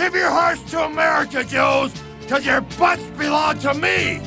Give your hearts to America, Joes, because your butts belong to me!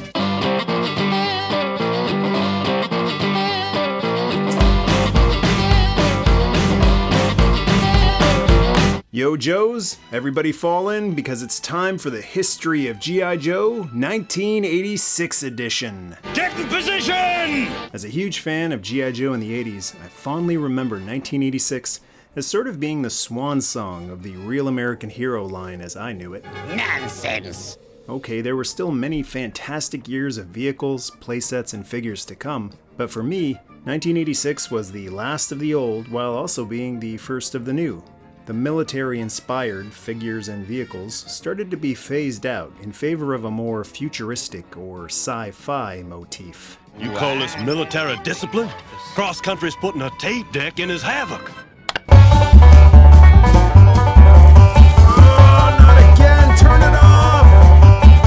Yo Joes, everybody fall in because it's time for the History of G.I. Joe 1986 edition. Get in position! As a huge fan of G.I. Joe in the 80s, I fondly remember 1986 as sort of being the swan song of the Real American Hero line as I knew it. Nonsense! Okay, there were still many fantastic years of vehicles, playsets, and figures to come, but for me, 1986 was the last of the old while also being the first of the new. The military-inspired figures and vehicles started to be phased out in favor of a more futuristic or sci-fi motif. You call this military discipline? Cross country's putting a tape deck in his Havoc. Oh, not again! Turn it off!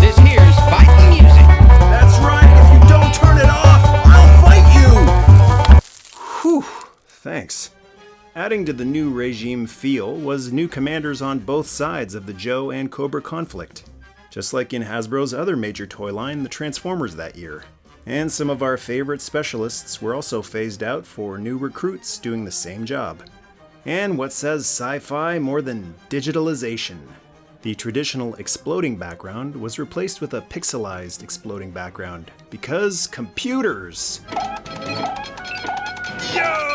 This here's fighting music. That's right, if you don't turn it off, I'll fight you! Whew, thanks. Adding to the new regime feel was new commanders on both sides of the Joe and Cobra conflict, just like in Hasbro's other major toy line, the Transformers that year. And some of our favorite specialists were also phased out for new recruits doing the same job. And what says sci-fi more than digitalization? The traditional exploding background was replaced with a pixelized exploding background, because computers! Joe!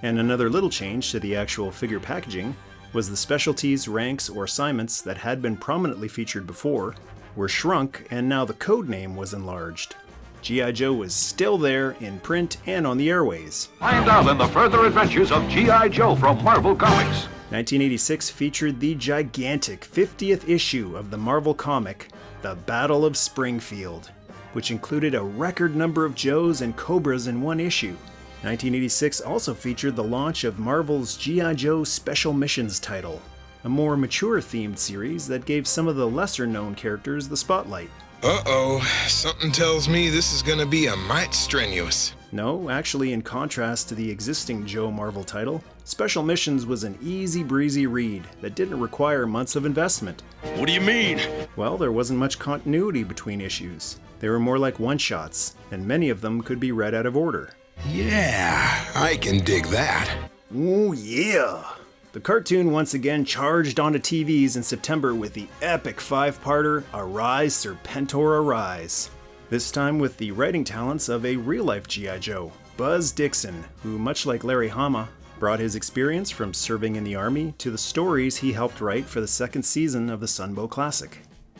And another little change to the actual figure packaging was the specialties, ranks, or assignments that had been prominently featured before were shrunk, and now the code name was enlarged. G.I. Joe was still there in print and on the airways. Find out in the further adventures of G.I. Joe from Marvel Comics. 1986 featured the gigantic 50th issue of the Marvel comic, The Battle of Springfield, which included a record number of Joes and Cobras in one issue. 1986 also featured the launch of Marvel's G.I. Joe Special Missions title, a more mature-themed series that gave some of the lesser-known characters the spotlight. Uh-oh, something tells me this is gonna be a mite strenuous. No, actually, in contrast to the existing Joe Marvel title, Special Missions was an easy-breezy read that didn't require months of investment. What do you mean? Well, there wasn't much continuity between issues. They were more like one-shots, and many of them could be read out of order. Yeah, I can dig that. Ooh, yeah! The cartoon once again charged onto TVs in September with the epic five-parter Arise Serpentor Arise. This time with the writing talents of a real-life G.I. Joe, Buzz Dixon, who, much like Larry Hama, brought his experience from serving in the Army to the stories he helped write for the second season of the Sunbow Classic.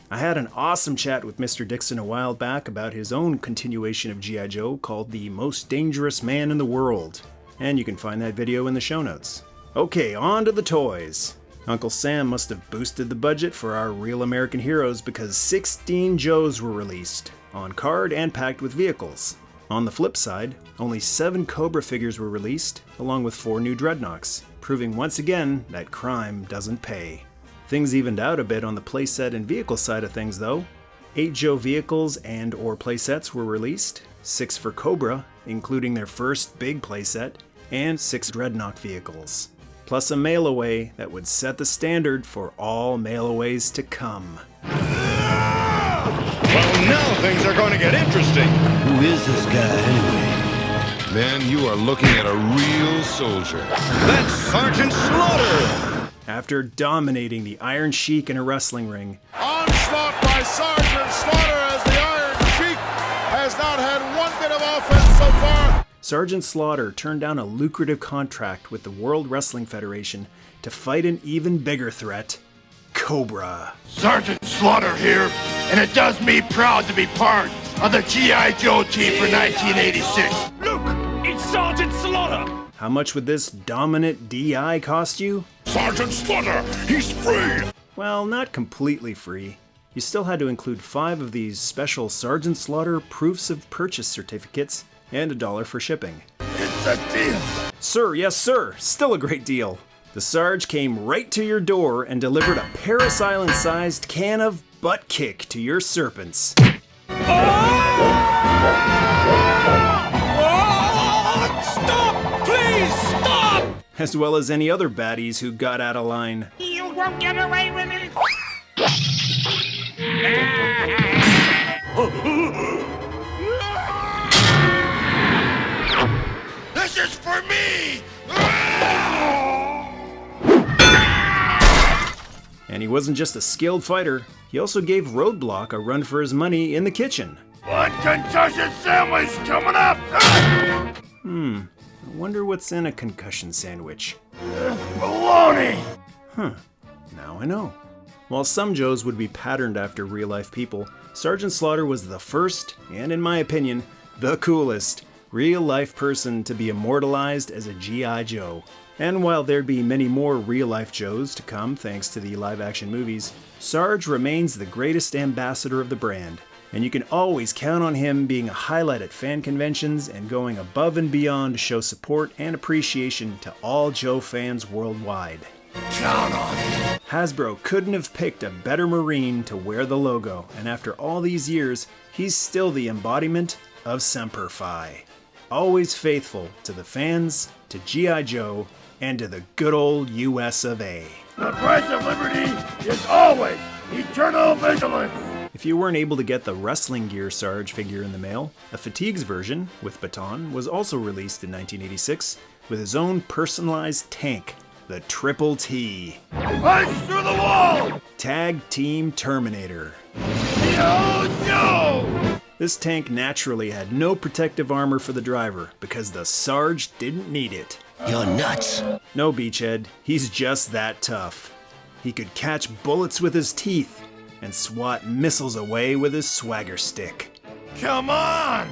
I had an awesome chat with Mr. Dixon a while back about his own continuation of G.I. Joe called The Most Dangerous Man in the World, and you can find that video in the show notes. Okay, on to the toys. Uncle Sam must have boosted the budget for our Real American Heroes because 16 Joes were released, on card and packed with vehicles. On the flip side, only 7 Cobra figures were released, along with 4 new Dreadnoks, proving once again that crime doesn't pay. Things evened out a bit on the playset and vehicle side of things though. 8 Joe vehicles and or playsets were released, 6 for Cobra, including their first big playset, and 6 Dreadnok vehicles. Plus a mail-away that would set the standard for all mail-aways to come. Well, now things are going to get interesting. Who is this guy anyway? Man, you are looking at a real soldier. That's Sergeant Slaughter! After dominating the Iron Sheik in a wrestling ring, Onslaught by Sergeant Slaughter as the Iron Sheik has not had one bit of offense so far. Sergeant Slaughter turned down a lucrative contract with the World Wrestling Federation to fight an even bigger threat, Cobra. Sergeant Slaughter here, and it does me proud to be part of the G.I. Joe team for 1986. Look, it's Sergeant Slaughter! How much would this dominant DI cost you? Sergeant Slaughter, he's free! Well, not completely free. You still had to include 5 of these special Sergeant Slaughter proofs of purchase certificates and $1 for shipping. It's a deal! Sir, yes sir, still a great deal. The Sarge came right to your door and delivered a Paris Island-sized can of butt kick to your serpents. Stop! Please, stop! As well as any other baddies who got out of line. You won't get away with it! This is for me! And he wasn't just a skilled fighter, he also gave Roadblock a run for his money in the kitchen. One concussion sandwich coming up! I wonder what's in a concussion sandwich. Baloney! Now I know. While some Joes would be patterned after real-life people, Sergeant Slaughter was the first, and in my opinion, the coolest, real-life person to be immortalized as a G.I. Joe. And while there'd be many more real-life Joes to come thanks to the live-action movies, Sarge remains the greatest ambassador of the brand, and you can always count on him being a highlight at fan conventions and going above and beyond to show support and appreciation to all Joe fans worldwide. Count on it! Hasbro couldn't have picked a better Marine to wear the logo, and after all these years, he's still the embodiment of Semper Fi. Always faithful to the fans, to G.I. Joe, and to the good old US of A. The price of liberty is always eternal vigilance! If you weren't able to get the Wrestling Gear Sarge figure in the mail, a Fatigues version, with baton, was also released in 1986 with his own personalized tank, the Triple T. Punch through the wall! Tag Team Terminator. Yo, Joe! This tank naturally had no protective armor for the driver because the Sarge didn't need it. You're nuts. No, Beachhead, he's just that tough. He could catch bullets with his teeth and swat missiles away with his swagger stick. Come on!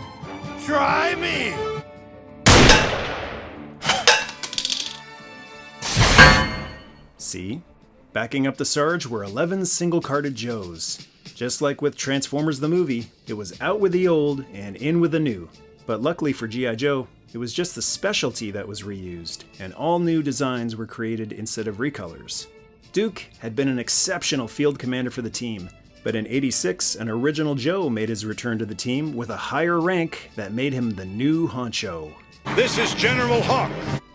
Try me! See? Backing up the Sarge were 11 single-carded Joes. Just like with Transformers the movie, it was out with the old and in with the new. But luckily for G.I. Joe, it was just the specialty that was reused, and all new designs were created instead of recolors. Duke had been an exceptional field commander for the team, but in '86, an original Joe made his return to the team with a higher rank that made him the new honcho. This is General Hawk.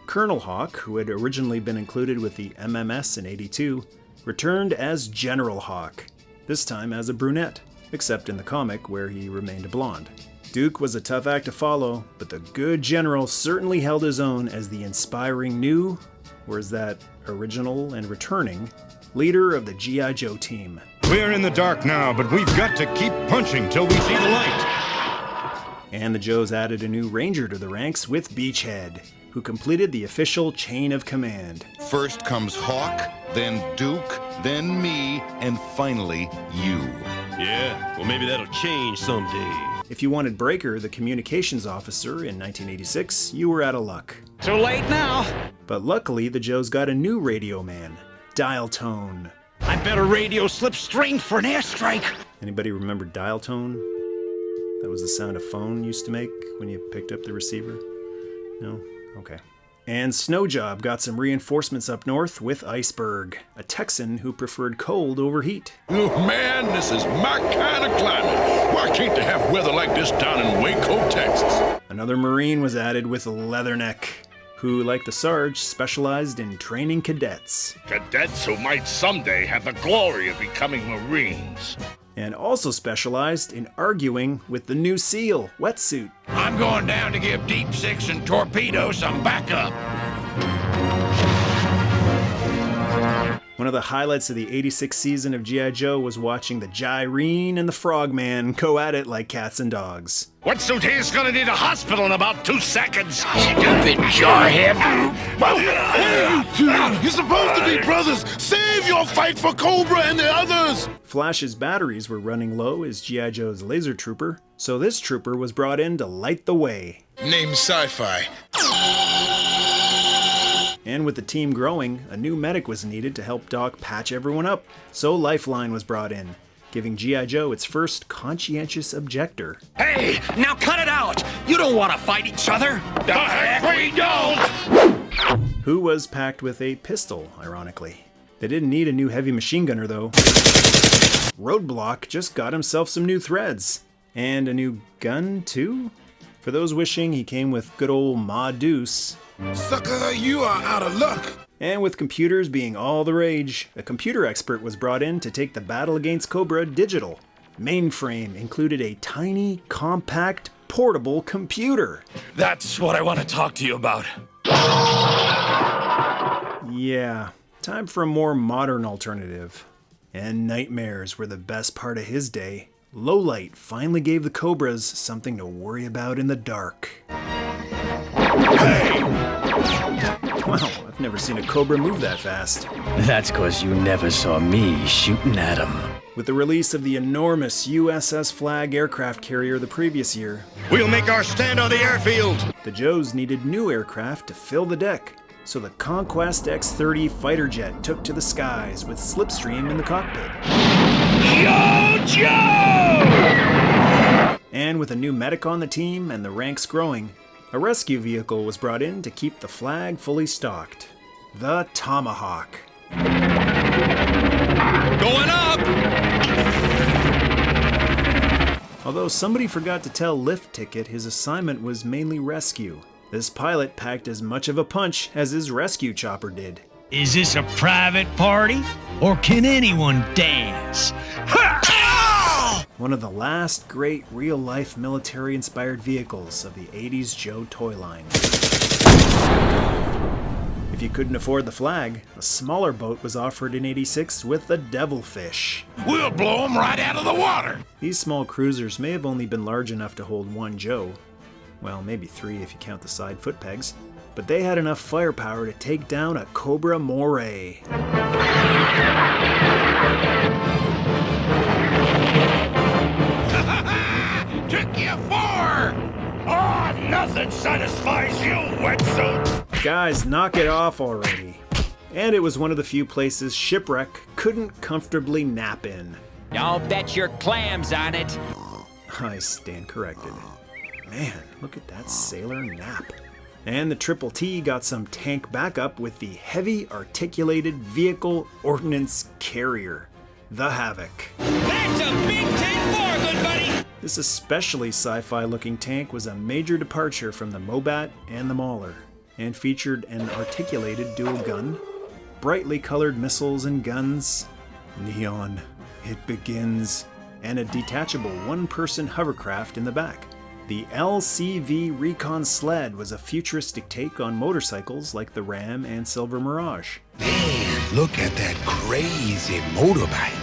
Colonel Hawk, who had originally been included with the MMS in '82, returned as General Hawk, this time as a brunette, except in the comic where he remained a blonde. Duke was a tough act to follow, but the good general certainly held his own as the inspiring new, or is that original and returning, leader of the G.I. Joe team. We're in the dark now, but we've got to keep punching till we see the light. And the Joes added a new ranger to the ranks with Beachhead, who completed the official chain of command. First comes Hawk, then Duke, then me, and finally you. Yeah, well maybe that'll change someday. If you wanted Breaker, the communications officer, in 1986, you were out of luck. Too late now. But luckily, the Joes got a new radio man, Dial Tone. I bet a radio slipstream for an airstrike. Anybody remember Dial Tone? That was the sound a phone used to make when you picked up the receiver? No? Okay. And Snowjob got some reinforcements up north with Iceberg, a Texan who preferred cold over heat. Oh man, this is my kind of climate. Why can't they have weather like this down in Waco, Texas? Another Marine was added with Leatherneck, who, like the Sarge, specialized in training cadets. Cadets who might someday have the glory of becoming Marines. And also specialized in arguing with the new SEAL, Wetsuit. I'm going down to give Deep Six and Torpedo some backup. One of the highlights of the '86 season of G.I. Joe was watching the Gyrene and the Frogman go at it like cats and dogs. Wetsuit here's gonna need a hospital in about 2 seconds. Stupid jarhead. You're supposed to be brothers. Save your fight for Cobra and the others. Flash's batteries were running low as G.I. Joe's laser trooper, so this trooper was brought in to light the way. Name sci-fi. And with the team growing, a new medic was needed to help Doc patch everyone up, so Lifeline was brought in, giving G.I. Joe its first conscientious objector. Hey, now cut it out! You don't want to fight each other! The heck we don't! Who was packed with a pistol, ironically. They didn't need a new heavy machine gunner, though. Roadblock just got himself some new threads. And a new gun, too? For those wishing, he came with good old Ma Deuce. Sucker, you are out of luck. And with computers being all the rage, a computer expert was brought in to take the battle against Cobra digital. Mainframe included a tiny, compact, portable computer. That's what I want to talk to you about. Yeah, time for a more modern alternative. And nightmares were the best part of his day. Lowlight finally gave the Cobras something to worry about in the dark. Hey! Wow, I've never seen a Cobra move that fast. That's 'cause you never saw me shooting at him. With the release of the enormous USS Flag aircraft carrier the previous year, We'll make our stand on the airfield. the Joes needed new aircraft to fill the deck. So the Conquest X-30 fighter jet took to the skies with Slipstream in the cockpit. Yo, Joe! And with a new medic on the team and the ranks growing, a rescue vehicle was brought in to keep the flag fully stocked. The Tomahawk. Going up! Although somebody forgot to tell Lift Ticket his assignment was mainly rescue, this pilot packed as much of a punch as his rescue chopper did. Is this a private party, or can anyone dance? Ha! One of the last great real-life military-inspired vehicles of the 80s Joe toy line. If you couldn't afford the Flag, a smaller boat was offered in '86 with the Devilfish. We'll blow them right out of the water. These small cruisers may have only been large enough to hold one Joe. Well, maybe three if you count the side foot pegs. But they had enough firepower to take down a Cobra Moray. Took you four. Ah, nothing satisfies you, wetsuit. Guys, knock it off already. And it was one of the few places Shipwreck couldn't comfortably nap in. I'll bet your clams on it. I stand corrected. Man, look at that sailor nap. And the Triple T got some tank backup with the Heavy Articulated Vehicle Ordnance Carrier, the Havoc. That's a big 10-4, good buddy! This especially sci-fi looking tank was a major departure from the Mobat and the Mauler, and featured an articulated dual gun, brightly colored missiles and guns, neon, it begins, and a detachable one-person hovercraft in the back. The LCV Recon Sled was a futuristic take on motorcycles like the Ram and Silver Mirage. Man, look at that crazy motorbike.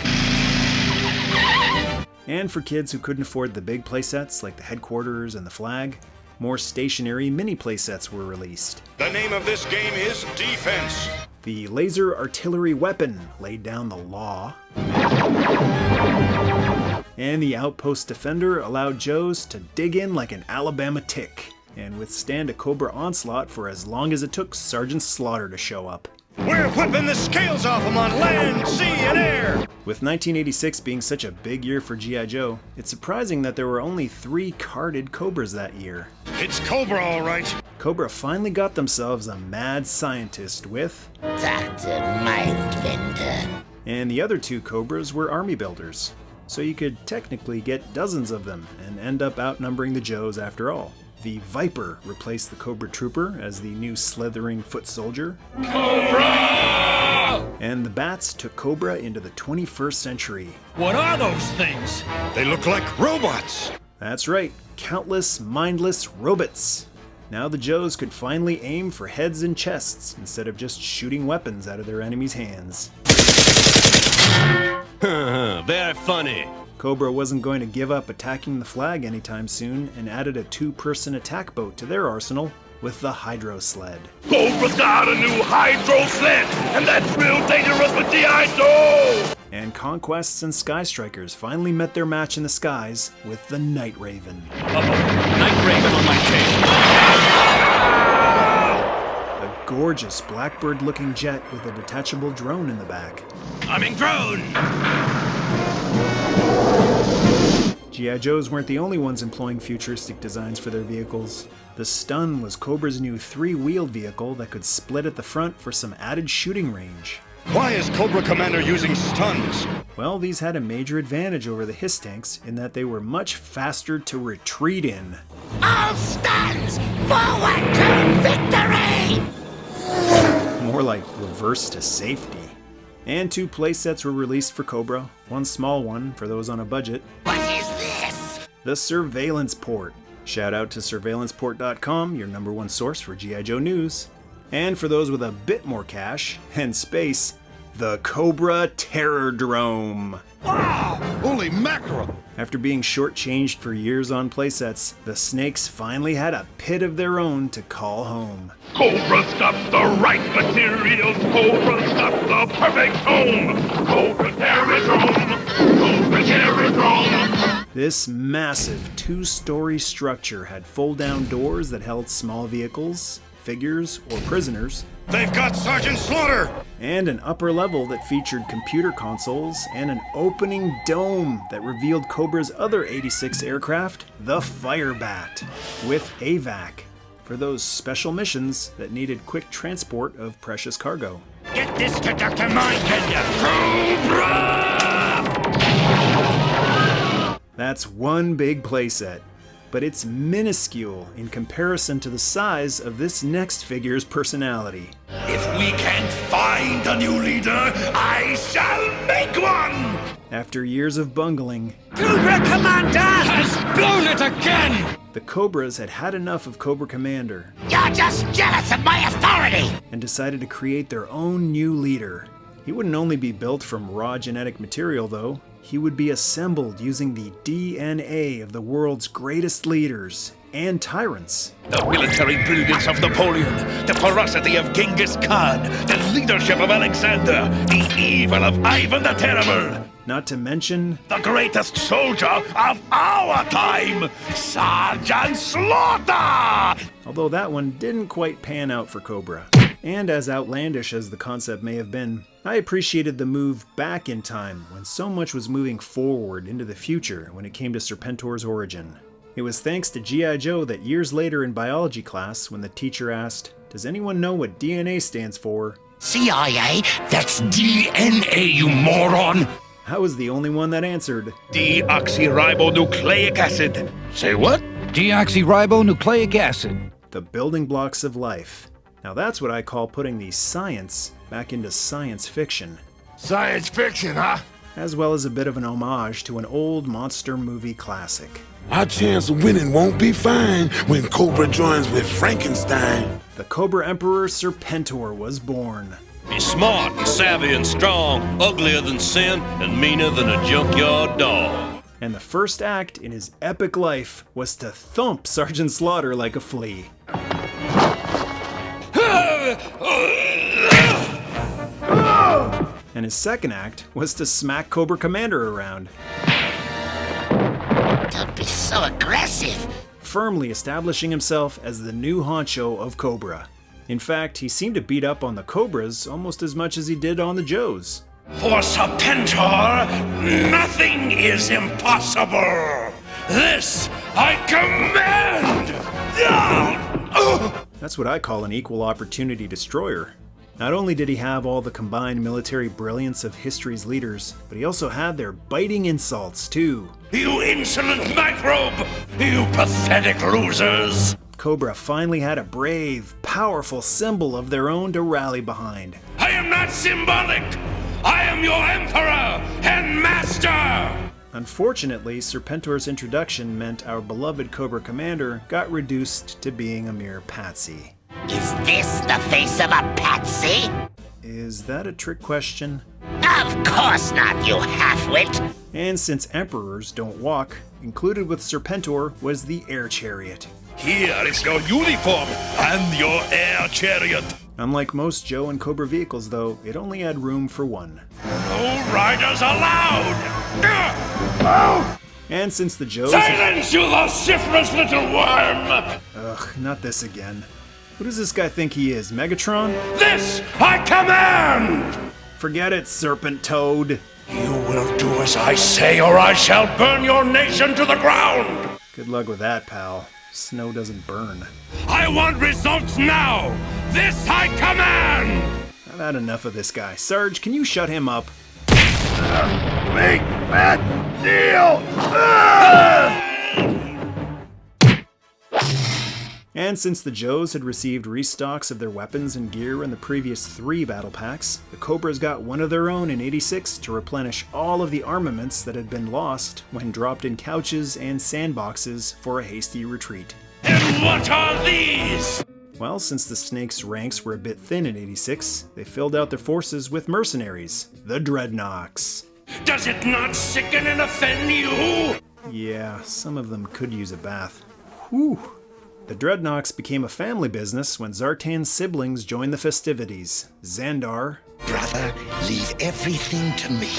And for kids who couldn't afford the big playsets like the Headquarters and the Flag, more stationary mini playsets were released. The name of this game is Defense. The Laser Artillery Weapon laid down the law. And the Outpost Defender allowed Joes to dig in like an Alabama tick and withstand a Cobra onslaught for as long as it took Sergeant Slaughter to show up. We're whipping the scales off them on land, sea, and air. With 1986 being such a big year for G.I. Joe, it's surprising that there were only 3 carded Cobras that year. It's Cobra, all right. Cobra finally got themselves a mad scientist with Dr. Mindbender. And the other 2 Cobras were army builders. So you could technically get dozens of them and end up outnumbering the Joes after all. The Viper replaced the Cobra Trooper as the new slithering foot soldier. Cobra! And the Bats took Cobra into the 21st century. What are those things? They look like robots. That's right, countless mindless robots. Now the Joes could finally aim for heads and chests instead of just shooting weapons out of their enemies' hands. Very funny. Cobra wasn't going to give up attacking the Flag anytime soon and added a 2-person attack boat to their arsenal with the Hydro Sled. Cobra's got a new Hydro Sled, and that's real dangerous with G.I. Joe! And Conquests and Sky Strikers finally met their match in the skies with the Night Raven. Night Raven on my tail. A gorgeous Blackbird-looking jet with a detachable drone in the back. Coming drone! G.I. Joes weren't the only ones employing futuristic designs for their vehicles. The Stun was Cobra's new 3-wheeled vehicle that could split at the front for some added shooting range. Why is Cobra Commander using stuns? Well, these had a major advantage over the Hiss tanks in that they were much faster to retreat in. All stuns! Forward to victory! more like reverse to safety. And 2 playsets were released for Cobra, one small one for those on a budget. What is this? The Surveillance Port. Shout out to surveillanceport.com, your #1 source for G.I. Joe news. And for those with a bit more cash and space, the Cobra Terrordrome. Wow! Holy mackerel! After being shortchanged for years on playsets, the Snakes finally had a pit of their own to call home. Cobra's got the right materials. Cobra's got the perfect home. Cobra Terrordrome. Cobra Terrordrome. This massive 2-story structure had fold-down doors that held small vehicles, figures, or prisoners. They've got Sergeant Slaughter! And an upper level that featured computer consoles and an opening dome that revealed Cobra's other 86 aircraft, the Firebat, with AVAC, for those special missions that needed quick transport of precious cargo. Get this to Dr. Mindbender. Cobra! That's one big playset, but it's minuscule in comparison to the size of this next figure's personality. If we can't find a new leader, I shall make one! After years of bungling, Cobra Commander has blown it again! the Cobras had had enough of Cobra Commander. You're just jealous of my authority! And decided to create their own new leader. He wouldn't only be built from raw genetic material, though. He would be assembled using the DNA of the world's greatest leaders and tyrants. The military brilliance of Napoleon, the ferocity of Genghis Khan, the leadership of Alexander, the evil of Ivan the Terrible. Not to mention the greatest soldier of our time, Sergeant Slaughter! Although that one didn't quite pan out for Cobra. And as outlandish as the concept may have been, I appreciated the move back in time when so much was moving forward into the future when it came to Serpentor's origin. It was thanks to G.I. Joe that years later in biology class, when the teacher asked, "Does anyone know what DNA stands for?" CIA? That's DNA, you moron! I was the only one that answered. Deoxyribonucleic acid. Say what? Deoxyribonucleic acid. The building blocks of life. Now that's what I call putting the science back into science fiction. Science fiction, huh? As well as a bit of an homage to an old monster movie classic. Our chance of winning won't be fine when Cobra joins with Frankenstein. The Cobra Emperor Serpentor was born. He's smart and savvy and strong, uglier than sin and meaner than a junkyard dog. And the first act in his epic life was to thump Sergeant Slaughter like a flea. And his second act was to smack Cobra Commander around. Don't be so aggressive. Firmly establishing himself as the new honcho of Cobra. In fact, he seemed to beat up on the Cobras almost as much as he did on the Joes. For Serpentor, nothing is impossible. This I command! That's what I call an equal opportunity destroyer. Not only did he have all the combined military brilliance of history's leaders, but he also had their biting insults too. You insolent microbe! You pathetic losers! Cobra finally had a brave, powerful symbol of their own to rally behind. I am not symbolic! I am your emperor and master! Unfortunately, Serpentor's introduction meant our beloved Cobra Commander got reduced to being a mere patsy. Is this the face of a patsy? Is that a trick question? Of course not, you half-wit! And since emperors don't walk, included with Serpentor was the air chariot. Here is your uniform and your air chariot. Unlike most Joe and Cobra vehicles, though, it only had room for one. No riders allowed! And since the Joes... Silence, you vociferous little worm! Ugh, not this again. Who does this guy think he is, Megatron? This I command! Forget it, Serpent Toad. You will do as I say, or I shall burn your nation to the ground! Good luck with that, pal. Snow doesn't burn. I want results now! This I command! I've had enough of this guy. Sarge, can you shut him up? Make that deal! And since the Joes had received restocks of their weapons and gear in the previous 3 battle packs, the Cobras got one of their own in '86 to replenish all of the armaments that had been lost when dropped in couches and sandboxes for a hasty retreat. And what are these? Well, since the Snakes' ranks were a bit thin in '86, they filled out their forces with mercenaries, the Dreadnoks. Does it not sicken and offend you? Yeah, some of them could use a bath. Whew. The Dreadnoks became a family business when Zartan's siblings joined the festivities, Xandar, Brother, leave everything to me.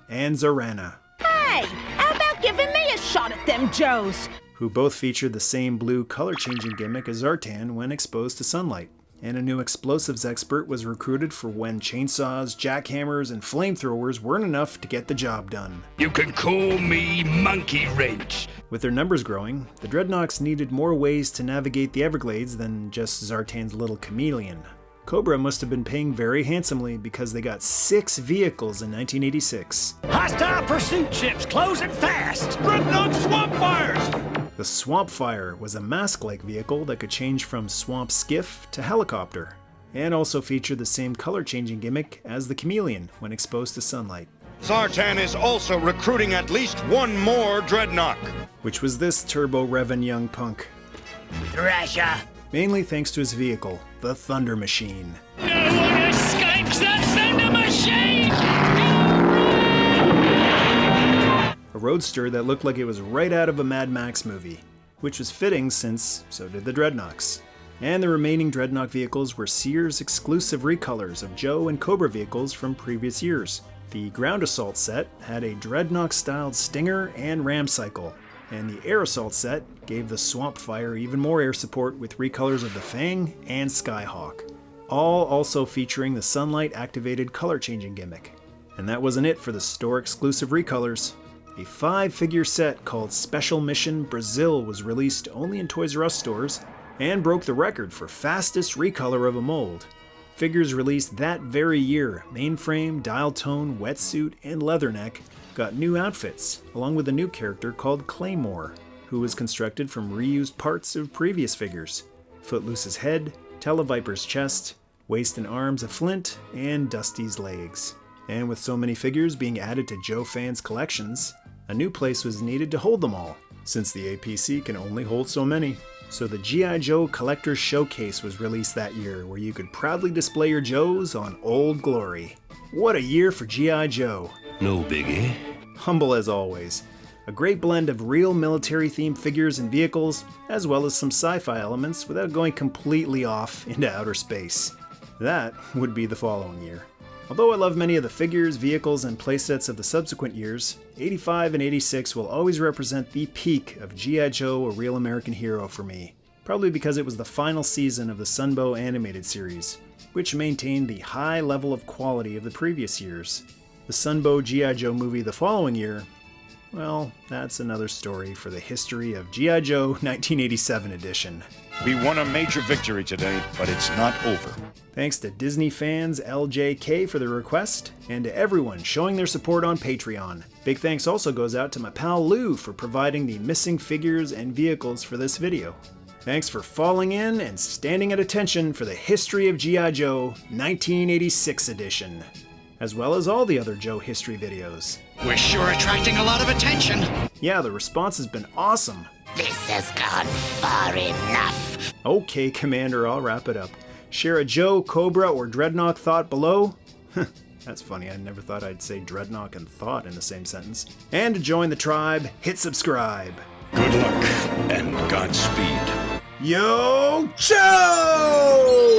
and Zorana, Hey, how about giving me a shot at them Joes? who both featured the same blue color-changing gimmick as Zartan when exposed to sunlight. And a new explosives expert was recruited for when chainsaws, jackhammers, and flamethrowers weren't enough to get the job done. You can call me Monkey Wrench. With their numbers growing, the Dreadnoks needed more ways to navigate the Everglades than just Zartan's little chameleon. Cobra must have been paying very handsomely because they got 6 vehicles in 1986. Hostile pursuit ships closing fast! Dreadnought swamp fires! The Swamp Fire was a mask-like vehicle that could change from swamp skiff to helicopter, and also featured the same color-changing gimmick as the chameleon when exposed to sunlight. Zartan is also recruiting at least one more Dreadnok. Which was this turbo-revving young punk. Thrasher. Mainly thanks to his vehicle, the Thunder Machine. No one escapes the Thunder Machine! A roadster that looked like it was right out of a Mad Max movie, which was fitting since so did the Dreadnoks. And the remaining Dreadnok vehicles were Sears exclusive recolors of Joe and Cobra vehicles from previous years. The Ground Assault set had a Dreadnok-styled Stinger and Ram Cycle, and the Air Assault set gave the Swamp Fire even more air support with recolors of the Fang and Skyhawk, all also featuring the sunlight-activated color-changing gimmick. And that wasn't it for the store-exclusive recolors. A 5-figure set called Special Mission Brazil was released only in Toys R Us stores and broke the record for fastest recolor of a mold. Figures released that very year, mainframe, dial tone, wetsuit, and leatherneck, got new outfits, along with a new character called Claymore, who was constructed from reused parts of previous figures. Footloose's head, Televiper's chest, waist and arms of Flint, and Dusty's legs. And with so many figures being added to Joe fans' collections, a new place was needed to hold them all, since the APC can only hold so many. So the G.I. Joe Collector's Showcase was released that year, where you could proudly display your Joes on Old Glory. What a year for G.I. Joe. No biggie. Humble as always. A great blend of real military-themed figures and vehicles, as well as some sci-fi elements without going completely off into outer space. That would be the following year. Although I love many of the figures, vehicles, and playsets of the subsequent years, 85 and 86 will always represent the peak of G.I. Joe, A Real American Hero for me. Probably because it was the final season of the Sunbow animated series, which maintained the high level of quality of the previous years. The Sunbow G.I. Joe movie the following year, well, that's another story for the history of G.I. Joe 1987 edition. We won a major victory today, but it's not over. Thanks to Disney fans LJK for the request, and to everyone showing their support on Patreon. Big thanks also goes out to my pal Lou for providing the missing figures and vehicles for this video. Thanks for falling in and standing at attention for the History of G.I. Joe 1986 edition, as well as all the other Joe history videos. We're sure attracting a lot of attention. Yeah, the response has been awesome. This has gone far enough. Okay, Commander, I'll wrap it up. Share a Joe, Cobra, or Dreadnok thought below. That's funny, I never thought I'd say Dreadnok and thought in the same sentence. And to join the tribe, hit subscribe. Good luck and Godspeed. Yo, Joe!